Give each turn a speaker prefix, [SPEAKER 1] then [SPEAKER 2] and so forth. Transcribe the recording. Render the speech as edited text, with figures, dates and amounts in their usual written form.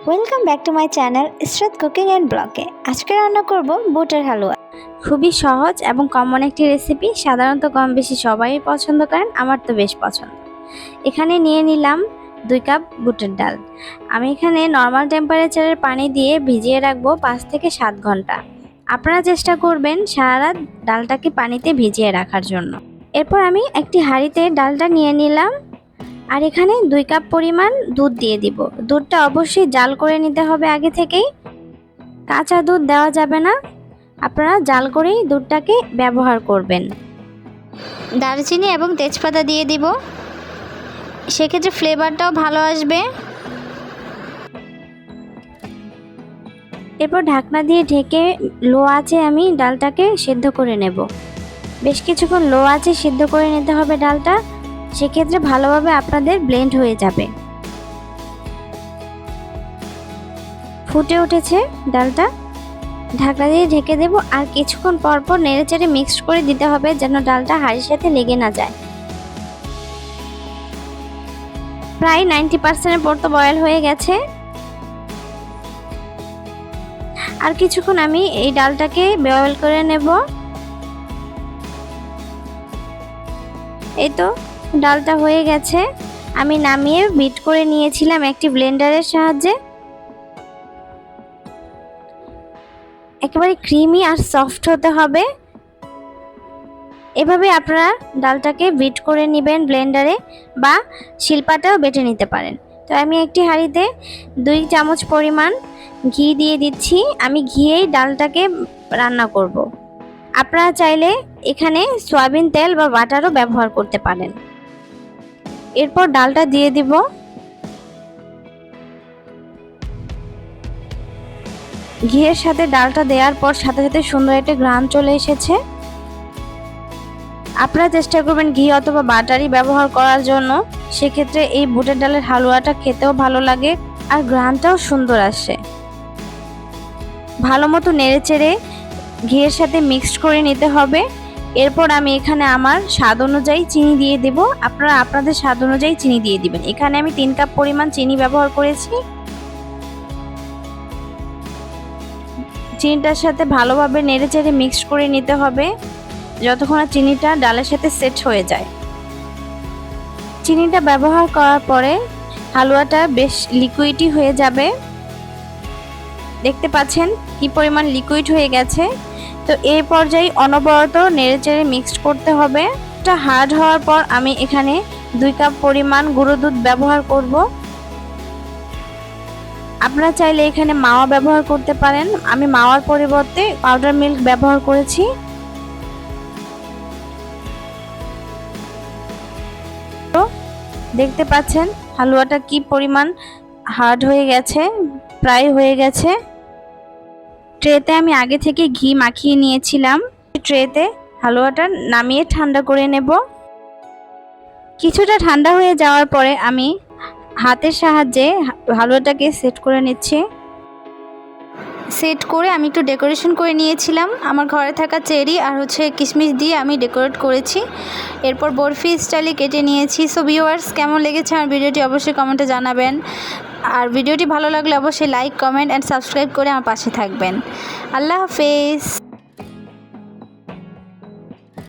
[SPEAKER 1] Welcome back to my channel Israt cooking and ব্লগে। আজকে রান্না করব বুটের হালুয়া। খুবই সহজ এবং কমন একটি রেসিপি, সাধারণত কম বেশি সবাই পছন্দ করেন, আমার তো বেশ পছন্দ। এখানে নিয়ে নিলাম 2 কাপ বুটের ডাল। আমি এখানে নর্মাল টেম্পারেচারের পানি দিয়ে ভিজিয়ে রাখবো 5 থেকে 7 ঘন্টা। আপনারা চেষ্টা করবেন সারা রাত ডালটাকে পানিতে ভিজিয়ে রাখার জন্য। এরপর আমি একটি হাঁড়িতে ডালটা নিয়ে নিলাম আর এখানে 2 কাপ পরিমাণ দুধ দিয়ে দিব। দুধটা অবশ্যই জাল করে নিতে হবে আগে থেকেই, কাঁচা দুধ দেওয়া যাবে না। আপনারা জাল করেই দুধটাকে ব্যবহার করবেন। দারচিনি এবং তেজপাতা দিয়ে দিব, সেক্ষেত্রে ফ্লেভারটাও ভালো আসবে। এরপর ঢাকনা দিয়ে ঢেকে লো আঁচে আমি ডালটাকে সিদ্ধ করে নেব। বেশ কিছুক্ষণ লো আঁচে সিদ্ধ করে নিতে হবে ডালটা, সেক্ষেত্রে ভালোভাবে আপনাদের ব্লেন্ড হয়ে যাবে। ফুটে উঠেছে ডালটা, ঢাকনা দিয়ে ঢেকে দেব আর কিছুক্ষণ পর পর নেড়েচেড়ে মিক্সড করে দিতে হবে যেন ডালটা হাঁড়ির সাথে লেগে না যায়। প্রায় 90% পর তো বয়েল হয়ে গেছে। আর কিছুক্ষণ আমি এই ডালটাকে বয়েল করে নেব। এই তো ডালটা হয়ে গেছে, আমি নামিয়ে বিট করে নিয়েছিলাম একটি ব্লেন্ডারের সাহায্যে। একেবারে ক্রিমি আর সফট হতে হবে, এভাবে আপনারা ডালটাকে বিট করে নেবেন ব্লেন্ডারে বা শিলপাটাও বেটে নিতে পারেন। তো আমি একটি হাঁড়িতে 2 চামচ পরিমাণ ঘি দিয়ে দিচ্ছি। আমি ঘিয়েই ডালটাকে রান্না করব। আপনারা চাইলে এখানে সয়াবিন তেল বা বাটারও ব্যবহার করতে পারেন। এরপর ডালটা দিয়ে দিব। ঘিয়ের সাথে ডালটা দেওয়ার পর সাথে সাথে সুন্দর একটা ঘ্রাণ চলে এসেছে। আপনারা চেষ্টা করবেন ঘি অথবা বাটারই ব্যবহার করার জন্য, সেক্ষেত্রে এই বুটের ডালের হালুয়াটা খেতেও ভালো লাগে আর ঘ্রাণটাও সুন্দর আসে। ভালো মতো নেড়েচেড়ে ঘিয়ের সাথে মিক্সড করে নিতে হবে। এরপর আমি এখানে আমার স্বাদ অনুযায়ী চিনি দিয়ে দেব। আপনারা আপনাদের স্বাদ অনুযায়ী চিনি দিয়ে দিবেন। এখানে আমি 3 কাপ পরিমাণ চিনি ব্যবহার করেছি। চিনিটার সাথে ভালোভাবে নেড়েচেড়ে মিক্সড করে নিতে হবে যতক্ষণ না চিনিটা ডালের সাথে সেট হয়ে যায়। চিনিটা ব্যবহার করার পরে হালুয়াটা বেশ লিকুইডই হয়ে যাবে। দেখতে পাচ্ছেন কি পরিমাণ লিকুইড হয়ে গেছে। তো এই পর্যায়ে অনবরত নেড়েচেড়ে মিক্সড করতে হবে। এটা হার্ড হওয়ার পর আমি এখানে 2 কাপ পরিমাণ গুঁড়ো দুধ ব্যবহার করব। আপনারা চাইলে এখানে মাওয়া ব্যবহার করতে পারেন, আমি মাওয়ার পরিবর্তে পাউডার মিল্ক ব্যবহার করেছি। দেখতে পাচ্ছেন হালুয়াটা কি পরিমাণ হার্ড হয়ে গেছে, প্রায় হয়ে গেছে। ট্রেতে আমি আগে থেকে ঘি মাখিয়ে নিয়েছিলাম। ট্রেতে হালুয়াটা নামিয়ে ঠান্ডা করে নেব। কিছুটা ঠান্ডা হয়ে যাওয়ার পরে আমি হাতের সাহায্যে হালুয়াটাকে সেট করে নিচ্ছি। সেট করে আমি একটু ডেকোরেশন করে নিয়েছিলাম। আমার ঘরে থাকা চেরি আর কিশমিশ দিয়ে আমি ডেকোরেট করেছি। এরপর বরফি স্টাইলে কেটে নিয়েছি। সো ভিউয়ার্স, কেমন লেগেছে আমার ভিডিওটি অবশ্যই কমেন্টে জানাবেন। আর ভিডিওটি ভালো লাগলে অবশ্যই লাইক, কমেন্ট অ্যান্ড সাবস্ক্রাইব করে আমার পাশে থাকবেন। আল্লাহ হাফেজ।